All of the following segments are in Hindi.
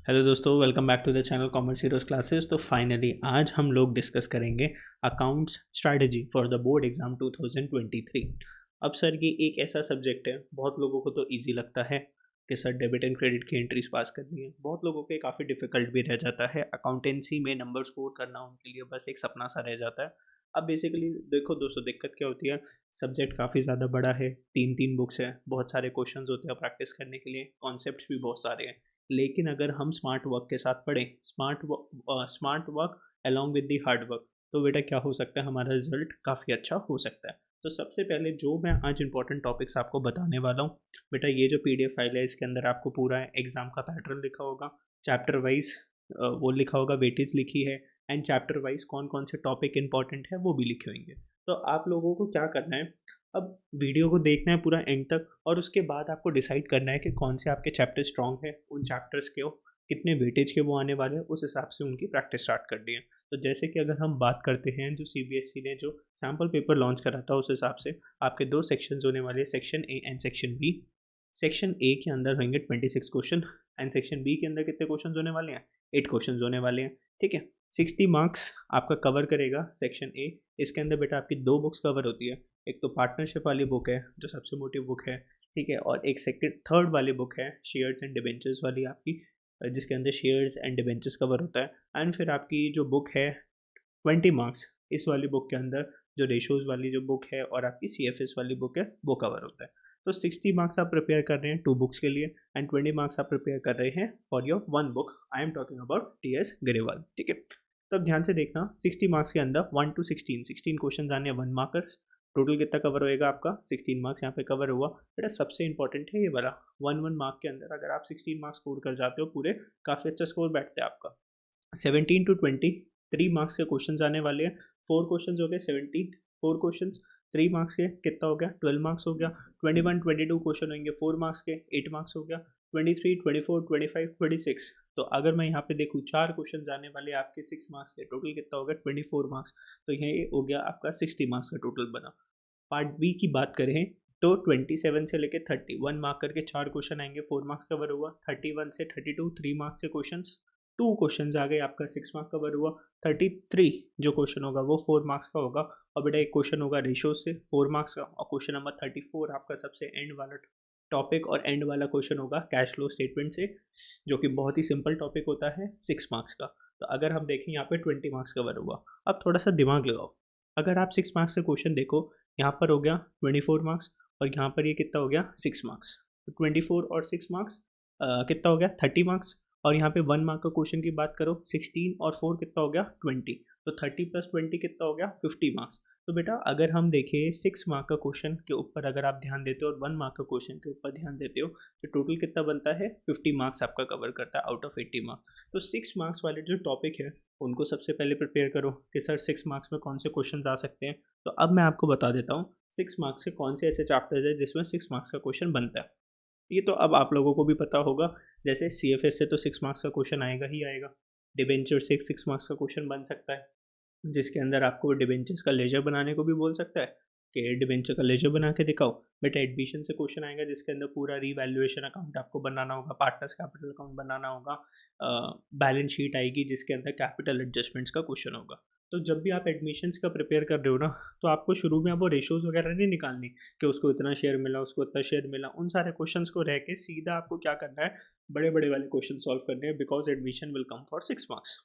हेलो दोस्तों, welcome back to the channel commerce heroes classes. तो फाइनली आज हम लोग डिस्कस करेंगे accounts strategy for the board exam 2023। अब सर ये एक ऐसा सब्जेक्ट है, बहुत लोगों को तो इजी लगता है कि सर डेबिट एंड क्रेडिट की एंट्रीज पास करनी है। बहुत लोगों के काफ़ी डिफिकल्ट भी रह जाता है। अकाउंटेंसी में नंबर स्कोर करना उनके लिए बस एक सपना सा रह जाता है। अब बेसिकली देखो दोस्तों, दिक्कत क्या होती है, सब्जेक्ट काफ़ी ज़्यादा बड़ा है, तीन तीन बुक्स है, बहुत सारे क्वेश्चंस होते हैं प्रैक्टिस करने के लिए, कॉन्सेप्ट्स भी बहुत सारे हैं। लेकिन अगर हम स्मार्ट वर्क के साथ पढ़ें, smart work along with the hard work, तो बेटा क्या हो सकता है, हमारा रिजल्ट काफ़ी अच्छा हो सकता है। तो सबसे पहले जो मैं आज इंपॉर्टेंट टॉपिक्स आपको बताने वाला हूँ, बेटा ये जो पीडीएफ फाइल है इसके अंदर आपको पूरा एग्जाम का पैटर्न लिखा होगा, चैप्टर वाइज वो लिखा होगा, वेटेज लिखी है, एंड चैप्टर वाइज कौन कौन से टॉपिक इंपॉर्टेंट है वो भी लिखे होंगे। तो आप लोगों को क्या करना है, अब वीडियो को देखना है पूरा एंड तक, और उसके बाद आपको डिसाइड करना है कि कौन से आपके चैप्टर स्ट्रॉन्ग है, उन चैप्टर्स के कितने वेटेज के वो आने वाले हैं, उस हिसाब से उनकी प्रैक्टिस स्टार्ट करनी है। तो जैसे कि अगर हम बात करते हैं, जो सीबीएसई ने जो सैम्पल पेपर लॉन्च करा था, उस हिसाब से आपके दो सेक्शंस होने वाले हैं, section A and section B. Section A के अंदर होंगे 26 क्वेश्चन, एंड सेक्शन बी के अंदर कितने क्वेश्चन होने वाले हैं, 8 क्वेश्चन होने वाले हैं। ठीक है, 60 मार्क्स आपका कवर करेगा सेक्शन ए। इसके अंदर बेटा आपकी दो बुक्स कवर होती है, एक तो पार्टनरशिप वाली बुक है जो सबसे मोटी बुक है, ठीक है, और एक सेकंड थर्ड वाली बुक है शेयर्स एंड डिबेंचर्स वाली आपकी, जिसके अंदर शेयर्स एंड डिबेंचर्स कवर होता है। एंड फिर आपकी जो बुक है 20 मार्क्स, इस वाली बुक के अंदर जो रेशोज वाली जो बुक है और आपकी CFS वाली बुक है वो कवर होता है। तो 60 मार्क्स आप प्रिपेयर कर रहे हैं 2 बुक्स के लिए, एंड 20 मार्क्स आप प्रिपेयर कर रहे हैं for your 1 book. I am talking about TS Grewal. ठीक है, तो अब ध्यान से देखना, 60 मार्क्स के अंदर 1 to 16 क्वेश्चन आने हैं, 1 मार्कर्स। टोटल कितना कवर होएगा आपका, 16 मार्क्स यहाँ पे कवर हुआ। बेटा सबसे इंपॉर्टेंट है ये वाला 1 मार्क के अंदर अगर आप 16 मार्क्स स्कोर कर जाते हो पूरे, काफ़ी अच्छा स्कोर बैठता है आपका। 17 to 20 3 मार्क्स के क्वेश्चन आने वाले हैं, 4 क्वेश्चन हो गए, 17 4 क्वेश्चन 3 मार्क्स के कितना हो गया, 12 मार्क्स हो गया। 21 22 क्वेश्चन होंगे 4 मार्क्स के, 8 मार्क्स हो गया। 23 24 25 26, तो अगर मैं यहाँ पे देखूँ 4 क्वेश्चन आने वाले आपके 6 मार्क्स के, टोटल कितना हो गया 24 मार्क्स। तो ये हो गया आपका 60 मार्क्स का टोटल बना। पार्ट बी की बात करें तो 27 से लेकर 30 1 मार्क करके 4 क्वेश्चन आएंगे, 4 मार्क्स कवर हुआ। 31 से 32 3 मार्क्स से क्वेश्चन, 2 क्वेश्चन आ गए, आपका 6 मार्क कवर हुआ। 33 जो क्वेश्चन होगा वो 4 मार्क्स का होगा, और बेटा एक क्वेश्चन होगा रेशो से 4 मार्क्स का, और क्वेश्चन नंबर 34 आपका सबसे एंड वाला टॉपिक और एंड वाला क्वेश्चन होगा कैश फ्लो स्टेटमेंट से, जो कि बहुत ही सिंपल टॉपिक होता है 6 मार्क्स का। तो अगर हम देखें यहाँ पे 20 मार्क्स कवर हुआ। अब थोड़ा सा दिमाग लगाओ, अगर आप 6 मार्क्स से क्वेश्चन देखो, यहाँ पर हो गया 24 मार्क्स, और यहाँ पर ये कितना हो गया 6 मार्क्स। तो 24 और 6 मार्क्स कितना हो गया 30 मार्क्स। और यहाँ पे 1 मार्क का क्वेश्चन की बात करो, 16 और 4 कितना हो गया 20, तो 30 प्लस 20 कितना हो गया 50 मार्क्स। तो बेटा अगर हम देखें 6 मार्क का क्वेश्चन के ऊपर अगर आप ध्यान देते हो और 1 मार्क का क्वेश्चन के ऊपर ध्यान देते हो, तो टोटल कितना बनता है 50 मार्क्स आपका कवर करता है आउट ऑफ 80 मार्क्स। तो 6 मार्क्स वाले जो टॉपिक है उनको सबसे पहले प्रिपेयर करो कि सर 6 मार्क्स में कौन से क्वेश्चन आ सकते हैं। तो अब मैं आपको बता देता हूँ 6 मार्क्स से कौन से ऐसे चैप्टर्स है जिसमें 6 मार्क्स का क्वेश्चन बनता है। ये तो अब आप लोगों को भी पता होगा, जैसे CFS से तो 6 मार्क्स का क्वेश्चन आएगा ही आएगा। डिबेंचर से 6 मार्क्स का क्वेश्चन बन सकता है, जिसके अंदर आपको डिबेंचर्स का लेजर बनाने को भी बोल सकता है कि डिबेंचर का लेजर बना के दिखाओ। बेटा एडमिशन से क्वेश्चन आएगा जिसके अंदर पूरा रीवैल्यूएशन अकाउंट आपको बनाना होगा, पार्टनर्स कैपिटल अकाउंट बनाना होगा, बैलेंस शीट आएगी जिसके अंदर कैपिटल एडजस्टमेंट्स का क्वेश्चन होगा। तो जब भी आप एडमिशन्स का प्रिपेयर कर रहे हो ना, तो आपको शुरू में वो रेशोज वगैरह नहीं निकालनी कि उसको इतना शेयर मिला, उसको इतना शेयर मिला, उन सारे क्वेश्चंस को रह के सीधा आपको क्या करना है, बड़े बड़े वाले क्वेश्चन सॉल्व करने हैं, because admission will come for 6 marks.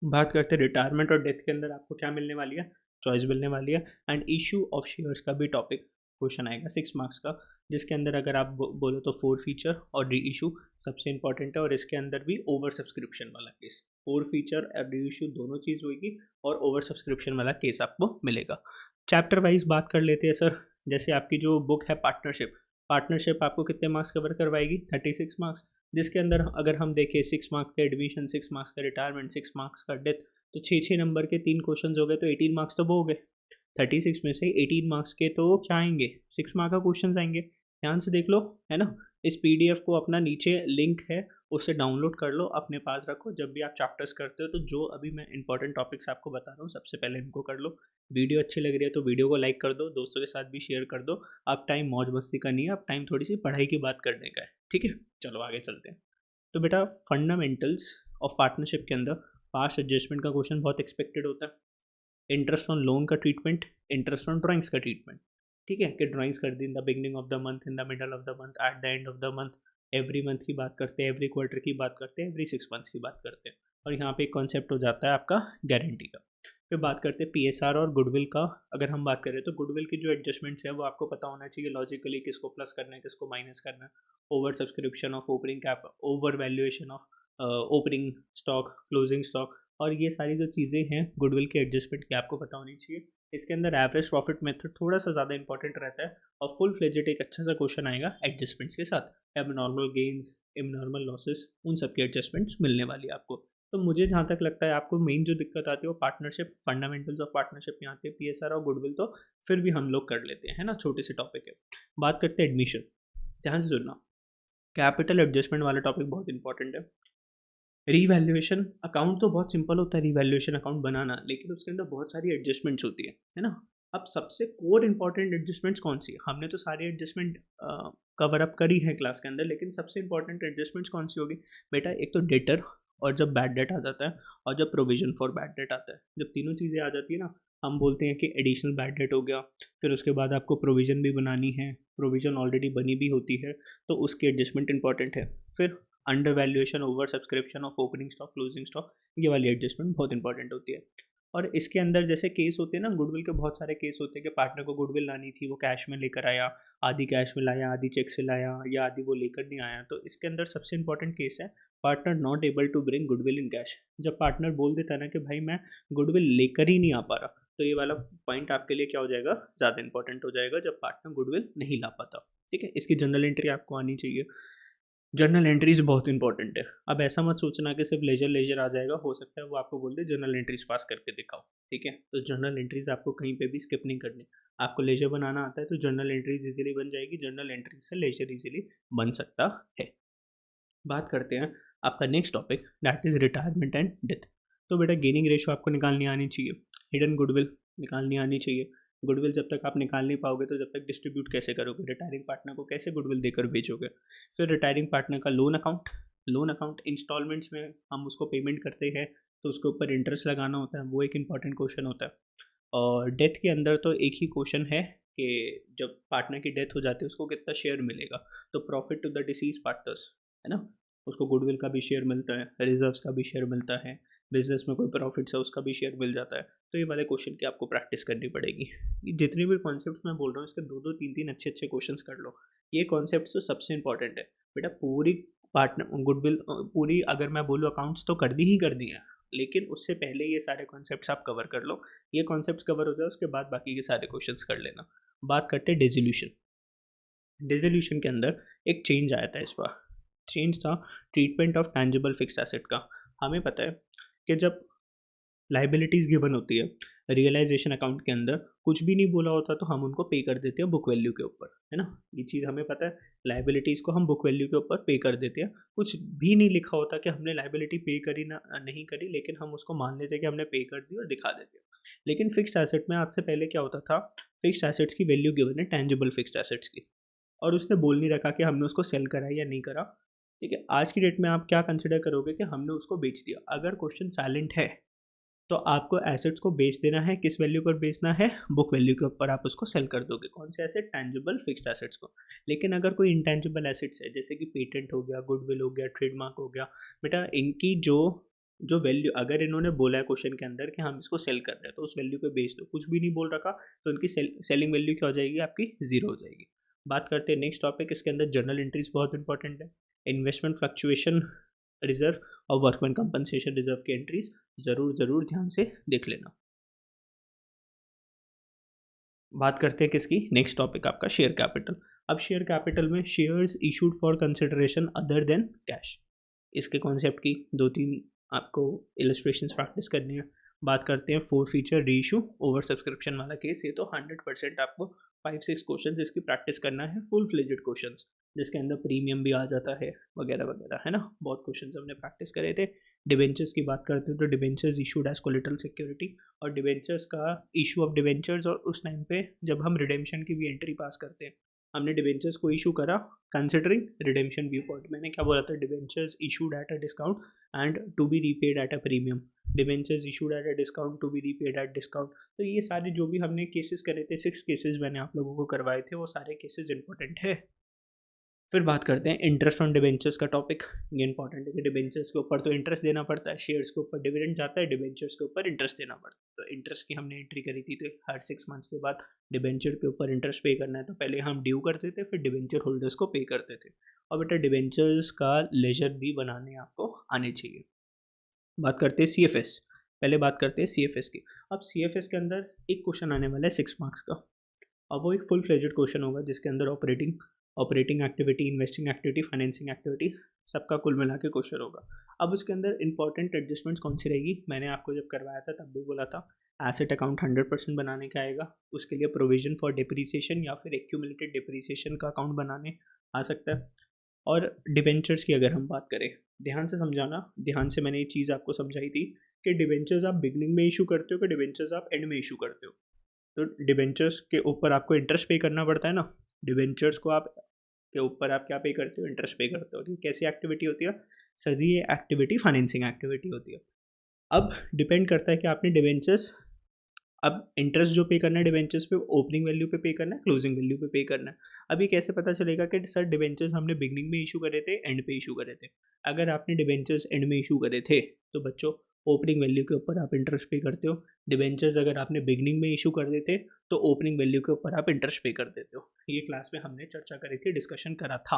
बात करते हैं रिटायरमेंट और डेथ के अंदर आपको क्या मिलने वाली है, चॉइस मिलने वाली है। एंड इशू ऑफ शेयर्स का भी टॉपिक क्वेश्चन आएगा 6 मार्क्स का, जिसके अंदर अगर आप बोलो तो 4 फीचर और री इशू सबसे इंपॉर्टेंट है, और इसके अंदर भी ओवर सब्सक्रिप्शन वाला केस, 4 फीचर और री इशू दोनों चीज़ होगी, और ओवर सब्सक्रिप्शन वाला केस आपको मिलेगा। चैप्टर वाइज बात कर लेते हैं सर, जैसे आपकी जो बुक है पार्टनरशिप, पार्टनरशिप आपको कितने मार्क्स कवर करवाएगी 36 मार्क्स, जिसके अंदर अगर हम देखें 6 मार्क्स का एडमिशन, 6 मार्क्स का रिटायरमेंट, 6 मार्क्स का डेथ, तो 6 नंबर के 3 क्वेश्चन हो गए, तो 18 मार्क्स तो वो हो गए। 36 में से 18 मार्क्स के तो क्या आएंगे 6 मार्क का क्वेश्चन आएंगे। ध्यान से देख लो, है ना। इस PDF को अपना नीचे लिंक है, उससे डाउनलोड कर लो, अपने पास रखो, जब भी आप चैप्टर्स करते हो तो जो अभी मैं इंपॉर्टेंट टॉपिक्स आपको बता रहा हूँ सबसे पहले इनको कर लो। वीडियो अच्छी लग रही है तो वीडियो को लाइक कर दो, दोस्तों के साथ भी शेयर कर दो। अब टाइम मौज मस्ती का नहीं है, अब टाइम थोड़ी सी पढ़ाई की बात करने का है। ठीक है, चलो आगे चलते हैं। तो बेटा फंडामेंटल्स ऑफ पार्टनरशिप के अंदर पास्ट एडजस्टमेंट का क्वेश्चन बहुत एक्सपेक्टेड होता है। इंटरेस्ट ऑन लोन का ट्रीटमेंट, इंटरेस्ट ऑन ड्राइंग्स का ट्रीटमेंट, ठीक है, कि ड्राइंग्स कर दी in the beginning of the month, in the middle of the month, at the end of the month, every month की बात करते हैं, एवरी क्वार्टर की बात करते हैं, एवरी 6 मंथ्स की बात करते हैं। और यहाँ पे एक कॉन्सेप्ट हो जाता है आपका गारंटी का। फिर बात करते हैं पीएसआर और गुडविल का। अगर हम बात करें तो गुडविल की जो एडजस्टमेंट्स है वो आपको पता होना चाहिए लॉजिकली, किसको प्लस करना है किसको माइनस करना है। Over subscription of opening cap, over valuation of opening stock, closing stock, और ये सारी जो चीज़ें हैं गुडविल के एडजस्टमेंट की आपको पता होनी चाहिए। इसके अंदर एवरेज प्रॉफिट मेथड थोड़ा सा ज़्यादा इंपॉर्टेंट रहता है, और फुल फ्लेजेड एक अच्छा सा क्वेश्चन आएगा एडजस्टमेंट्स के साथ। एबनॉर्मल गेन्स, एबनॉर्मल लॉसेस, उन सब की एडजस्टमेंट्स मिलने वाली है आपको। तो मुझे जहाँ तक लगता है आपको मेन जो दिक्कत आती है वो पार्टनरशिप, फंडामेंटल्स ऑफ पार्टनरशिप में आती है। पीएसआर और गुडविल तो फिर भी हम लोग कर लेते हैं, है ना, छोटे से टॉपिक है। बात करते हैं एडमिशन, ध्यान से सुनना। कैपिटल एडजस्टमेंट वाला टॉपिक बहुत इंपॉर्टेंट है। रीवैल्यूएशन अकाउंट तो बहुत सिंपल होता है रीवैल्यूएशन अकाउंट बनाना, लेकिन उसके अंदर बहुत सारी एडजस्टमेंट्स होती है ना। अब सबसे कोर इंपॉर्टेंट एडजस्टमेंट्स कौन सी है? हमने तो सारी एडजस्टमेंट कवर अप करी है क्लास के अंदर, लेकिन सबसे इंपॉर्टेंट एडजस्टमेंट्स कौन सी होगी बेटा? एक तो डेटर, और जब बैड डेट आ जाता है, और जब प्रोविजन फॉर बैड डेट आता है। जब तीनों चीज़ें आ जाती है ना, हम बोलते हैं कि एडिशनल बैड डेट हो गया, फिर उसके बाद आपको प्रोविजन भी बनानी है, प्रोविजन ऑलरेडी बनी भी होती है तो उसकी एडजस्टमेंट इंपॉर्टेंट है। फिर under valuation, over subscription of opening stock, closing stock, ये वाली एडजस्टमेंट बहुत इंपॉर्टेंट होती है। और इसके अंदर जैसे केस होते हैं ना, गुडविल के बहुत सारे केस होते हैं कि पार्टनर को गुडविल लानी थी, वो कैश में लेकर आया, आधी कैश में लाया, आधी चेक से लाया, या आधी वो लेकर नहीं आया। तो इसके अंदर सबसे इंपॉर्टेंट केस है partner not able to bring goodwill in cash. जब पार्टनर बोल देता है ना कि भाई मैं गुडविल लेकर ही नहीं आ पा रहा, तो ये वाला पॉइंट आपके लिए क्या हो जाएगा? ज़्यादा इंपॉर्टेंट हो जाएगा, जब पार्टनर गुडविल नहीं ला पाता। ठीक है, इसकी जर्नल एंट्री आपको आनी चाहिए। जर्नल एंट्रीज बहुत इंपॉर्टेंट है। अब ऐसा मत सोचना कि सिर्फ लेजर लेजर आ जाएगा, हो सकता है वो आपको बोल दे जर्नल एंट्रीज पास करके दिखाओ। ठीक है, तो जर्नल एंट्रीज आपको कहीं पे भी स्किप नहीं करनी। आपको लेजर बनाना आता है तो जर्नल एंट्रीज इजीली बन जाएगी, जर्नल एंट्रीज से लेजर इजीली बन सकता है। बात करते हैं आपका next topic, that is retirement and death. तो बेटा गेनिंग रेशियो आपको निकालनी आनी चाहिए, हिडन गुडविल निकालनी आनी चाहिए। गुडविल जब तक आप निकाल नहीं पाओगे तो जब तक डिस्ट्रीब्यूट कैसे करोगे? रिटायरिंग पार्टनर को कैसे गुडविल देकर भेजोगे? फिर रिटायरिंग पार्टनर का loan account, loan account instalments में हम उसको पेमेंट करते हैं तो उसके ऊपर इंटरेस्ट लगाना होता है, वो एक इंपॉर्टेंट क्वेश्चन होता है। और डेथ के अंदर तो एक ही क्वेश्चन है कि जब पार्टनर की डेथ हो जाती है उसको कितना शेयर मिलेगा। तो profit to the deceased partners, है ना, उसको गुडविल का भी शेयर मिलता है, रिजर्व्स का भी शेयर मिलता है, बिजनेस में कोई प्रॉफिट्स है उसका भी शेयर मिल जाता है। तो ये वाले क्वेश्चन की आपको प्रैक्टिस करनी पड़ेगी। ये जितने भी कॉन्सेप्ट्स मैं बोल रहा हूँ इसके दो दो तीन तीन अच्छे अच्छे क्वेश्चंस कर लो। ये कॉन्सेप्ट्स तो सबसे इंपॉर्टेंट है बेटा। पूरी पार्टनर गुडविल पूरी अगर मैं बोलूँ अकाउंट्स तो कर दी है, लेकिन उससे पहले ये सारे कॉन्सेप्ट्स आप कवर कर लो। ये कॉन्सेप्ट्स कवर हो जाए उसके बाद बाकी के सारे क्वेश्चंस कर लेना। बात करते हैं डिसोल्यूशन। डिसोल्यूशन के अंदर एक चेंज आया था इस बार। चेंज था treatment of tangible fixed asset का। हमें पता है कि जब लाइबिलिटीज़ गिवन होती है रियलाइजेशन अकाउंट के अंदर, कुछ भी नहीं बोला होता तो हम उनको पे कर देते हैं बुक वैल्यू के ऊपर, है ना। ये चीज़ हमें पता है, लाइबिलिटीज़ को हम बुक वैल्यू के ऊपर पे कर देते हैं। कुछ भी नहीं लिखा होता कि हमने लाइबिलिटी पे करी ना नहीं करी, लेकिन हम उसको मान लेते हैं कि हमने पे कर दी और दिखा देते हैं। लेकिन फिक्स्ड एसेट में आज से पहले क्या होता था, फिक्स्ड एसेट्स की वैल्यू गिवन है टैंजिबल फिक्स्ड एसेट्स की, और उसने बोल नहीं रखा कि हमने उसको सेल करा या नहीं करा। ठीक है, आज की डेट में आप क्या कंसिडर करोगे कि हमने उसको बेच दिया। अगर क्वेश्चन साइलेंट है तो आपको एसेट्स को बेच देना है। किस वैल्यू पर बेचना है? बुक वैल्यू के ऊपर आप उसको सेल कर दोगे। कौन से एसेट? टैंजिबल फिक्स्ड एसेट्स को। लेकिन अगर कोई इंटेंजिबल एसेट्स है जैसे कि पेटेंट हो गया, गुडविल हो गया, ट्रेडमार्क हो गया, बेटा इनकी जो जो वैल्यू अगर इन्होंने बोला है क्वेश्चन के अंदर कि हम इसको सेल कर रहे हैं तो उस वैल्यू पे बेच दो। कुछ भी नहीं बोल रखा तो उनकी सेलिंग वैल्यू क्या हो जाएगी? आपकी जीरो हो जाएगी। बात करते हैं नेक्स्ट टॉपिक। इसके अंदर जर्नल एंट्रीज बहुत इंपॉर्टेंट है। इन्वेस्टमेंट फ्लक्चुएशन रिजर्व और वर्कमैन कंपनसेशन रिजर्व की एंट्रीज ज़रूर ध्यान से देख लेना। बात करते हैं किसकी? नेक्स्ट टॉपिक आपका शेयर कैपिटल। अब शेयर कैपिटल में shares issued for consideration other than cash, इसके कॉन्सेप्ट की दो तीन आपको इलस्ट्रेशंस प्रैक्टिस करनी है। बात करते हैं फोर फीचर री इशू ओवर सब्सक्रिप्शन वाला केस। ये तो 100% आपको 5-6 क्वेश्चन इसकी प्रैक्टिस करना है, फुल फ्लेजेड क्वेश्चन जिसके अंदर प्रीमियम भी आ जाता है वगैरह वगैरह, है ना। बहुत क्वेश्चन हमने प्रैक्टिस करे थे। डिबेंचर्स की बात करते हैं तो debentures issued as collateral security, और डिबेंचर्स का इशू ऑफ डिबेंचर्स और उस टाइम पे जब हम रिडेम्पशन की भी एंट्री पास करते हैं हमने डिबेंचर्स को इशू करा कंसिडरिंग रिडेम्पशन व्यू पॉइंट। मैंने क्या बोला था, debentures issued at a discount and to be repaid at a premium, debentures issued at a discount to be repaid at discount. तो ये सारे जो भी हमने केसेस करे थे, 6 केसेस मैंने आप लोगों को करवाए थे, वो सारे केसेस इंपॉर्टेंट है। फिर बात करते हैं इंटरेस्ट ऑन डिबेंचर्स का टॉपिक। ये इंपॉर्टेंट है कि डिबेंचर्स के ऊपर तो इंटरेस्ट देना पड़ता है, शेयर्स के ऊपर डिविडेंड जाता है, डिबेंचर्स के ऊपर इंटरेस्ट देना पड़ता है। तो इंटरेस्ट की हमने एंट्री करी थी, तो हर 6 मंथ्स के बाद डिबेंचर के ऊपर इंटरेस्ट पे करना है, तो पहले हम ड्यू करते थे, फिर डिबेंचर होल्डर्स को पे करते थे। और बेटा डिबेंचर्स का लेजर भी बनाने आपको आने चाहिए। बात करते हैं CFS। पहले बात करते हैं CFS की। अब CFS के अंदर एक क्वेश्चन आने वाला है 6 मार्क्स का। अब वो एक फुल फ्लेजेड क्वेश्चन होगा जिसके अंदर operating activity, investing activity, financing activity, सबका कुल मिला के क्वेश्चन होगा। अब उसके अंदर इंपॉर्टेंट एडजस्टमेंट्स कौन सी रहेगी, मैंने आपको जब करवाया था तब भी बोला था एसेट अकाउंट 100% बनाने का आएगा, उसके लिए प्रोविजन फॉर डिप्रीसिएशन या फिर एक्यूमुलेटेड डिप्रीसिएशन का अकाउंट बनाने आ सकता है। और डिबेंचर्स की अगर हम बात करें, ध्यान से समझाना, ध्यान से मैंने ये चीज़ आपको समझाई थी कि डिबेंचर्स आप बिगनिंग में इशू करते हो कि डिबेंचर्स आप एंड में इशू करते हो। तो डिबेंचर्स के ऊपर आपको इंटरेस्ट पे करना पड़ता है ना, डिबेंचर्स को आप के ऊपर आप क्या पे करते हो, इंटरेस्ट पे करते हो। तो कैसी एक्टिविटी होती है सर जी, ये एक्टिविटी फाइनेंसिंग एक्टिविटी होती है। अब डिपेंड करता है कि आपने डिबेंचर्स, अब इंटरेस्ट जो पे करना है डिबेंचर्स पे, ओपनिंग वैल्यू पे पे करना है, क्लोजिंग वैल्यू पे पे करना है। अभी कैसे पता चलेगा कि सर डिबेंचर्स हमने बिगनिंग में इशू करे थे, एंड पे इशू करे थे। अगर आपने डिबेंचर्स एंड में इशू करे थे तो बच्चों ओपनिंग वैल्यू के ऊपर आप इंटरेस्ट पे करते हो। डिबेंचर्स अगर आपने बिगनिंग में इशू कर देते तो ओपनिंग वैल्यू के ऊपर आप इंटरेस्ट पे कर देते हो। ये क्लास में हमने चर्चा करी थी, डिस्कशन करा था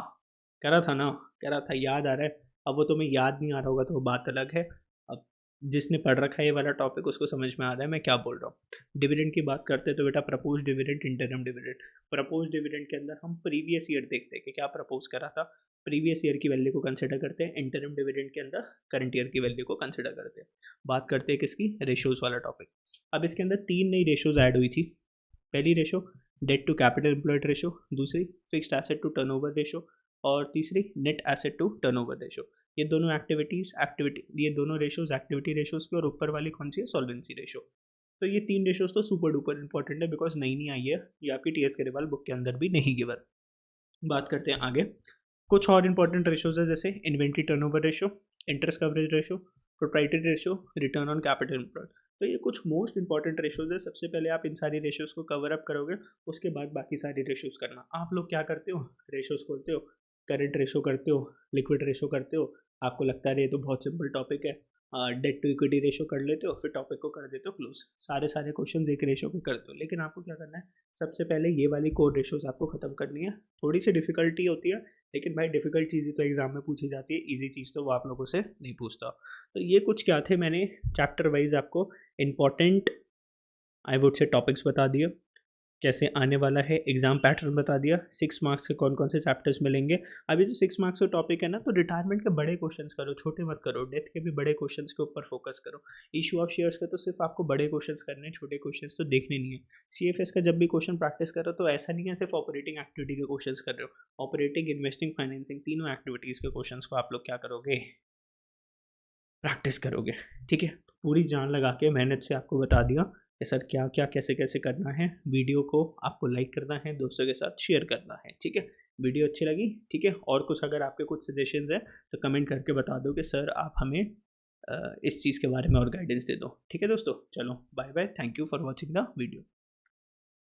ना, करा था, याद आ रहा है। अब वो तुम्हें याद नहीं आ रहा होगा तो वो बात अलग है। अब जिसने पढ़ रखा है ये वाला टॉपिक उसको समझ में आ रहा है मैं क्या बोल रहा हूँ। डिविडेंड की बात करते हैं तो बेटा propose dividend, interim dividend. Propose dividend के अंदर हम प्रीवियस ईयर देखते हैं कि क्या प्रपोज करा था, प्रीवियस ईयर की वैल्यू को कंसिडर करते हैं। इंटरम डिविडेंड के अंदर करंट ईयर की वैल्यू को कंसिडर करते हैं। बात करते हैं किसकी, रेशोज वाला टॉपिक। अब इसके अंदर 3 नई रेशोज ऐड हुई थी। पहली ratio debt to capital employed ratio, दूसरी fixed asset to turnover ratio, और तीसरी net asset to turnover ratio. ये दोनों ये दोनों रेशोज एक्टिविटी रेशोज की, और ऊपर वाली कौन सी है, सॉल्वेंसी रेशो। तो ये 3 रेशोज तो सुपर डुपर इंपॉर्टेंट है बिकॉज नई आई है, ये आपकी TS गरेवाल बुक के अंदर भी नहीं गिवन। बात करते हैं आगे, कुछ और इंपॉर्टेंट रेशोज है जैसे inventory turnover ratio, interest coverage ratio, proprietary ratio, return on capital employed. तो ये कुछ मोस्ट इंपॉर्टेंट रेशोज है। सबसे पहले आप इन सारी रेशोज को कवर अप करोगे, उसके बाद बाकी सारी रेशोज करना। आप लोग क्या करते हो, रेशोज खोलते हो, करंट रेशो करते हो, लिक्विड रेशो करते हो, आपको लगता है ये तो बहुत सिंपल टॉपिक है, डेट टू इक्विटी रेशो कर लेते हो, फिर टॉपिक को कर देते हो क्लोज। सारे क्वेश्चंस एक रेशो पे करते हो, लेकिन आपको क्या करना है, सबसे पहले ये वाली कोर रेशोज आपको खत्म करनी है। थोड़ी सी डिफिकल्टी होती है, लेकिन भाई डिफिकल्ट चीज़ तो एग्जाम में पूछी जाती है, ईजी चीज़ तो वो आप लोगों से नहीं पूछता। तो ये कुछ क्या थे, मैंने चैप्टर वाइज आपको important I would say topics बता दिए, कैसे आने वाला है एग्जाम पैटर्न बता दिया, 6 मार्क्स के कौन कौन से चैप्टर्स मिलेंगे। अभी जो 6 मार्क्स का टॉपिक है ना, तो रिटायरमेंट के बड़े क्वेश्चंस करो, छोटे मत करो। डेथ के भी बड़े क्वेश्चंस के ऊपर फोकस करो। इशू ऑफ शेयर्स का तो सिर्फ आपको बड़े क्वेश्चंस करने हैं, छोटे क्वेश्चंस तो देखने नहीं है। CFS का जब भी क्वेश्चन प्रैक्टिस करो तो ऐसा नहीं है सिर्फ ऑपरेटिंग एक्टिविटी के क्वेश्चंस कर रहे हो, ऑपरेटिंग, इन्वेस्टिंग, फाइनेंसिंग, तीनों एक्टिविटीज़ के क्वेश्चन को आप लोग क्या करोगे, प्रैक्टिस करोगे। ठीक है, तो पूरी जान लगा के मेहनत से आपको बता दिया कि सर क्या क्या कैसे कैसे करना है। वीडियो को आपको लाइक करना है, दोस्तों के साथ शेयर करना है। ठीक है, वीडियो अच्छी लगी, ठीक है, और कुछ अगर आपके कुछ सजेशंस है तो कमेंट करके बता दो कि सर आप हमें इस चीज़ के बारे में और गाइडेंस दे दो। ठीक है दोस्तों, चलो bye bye, thank you for watching the video.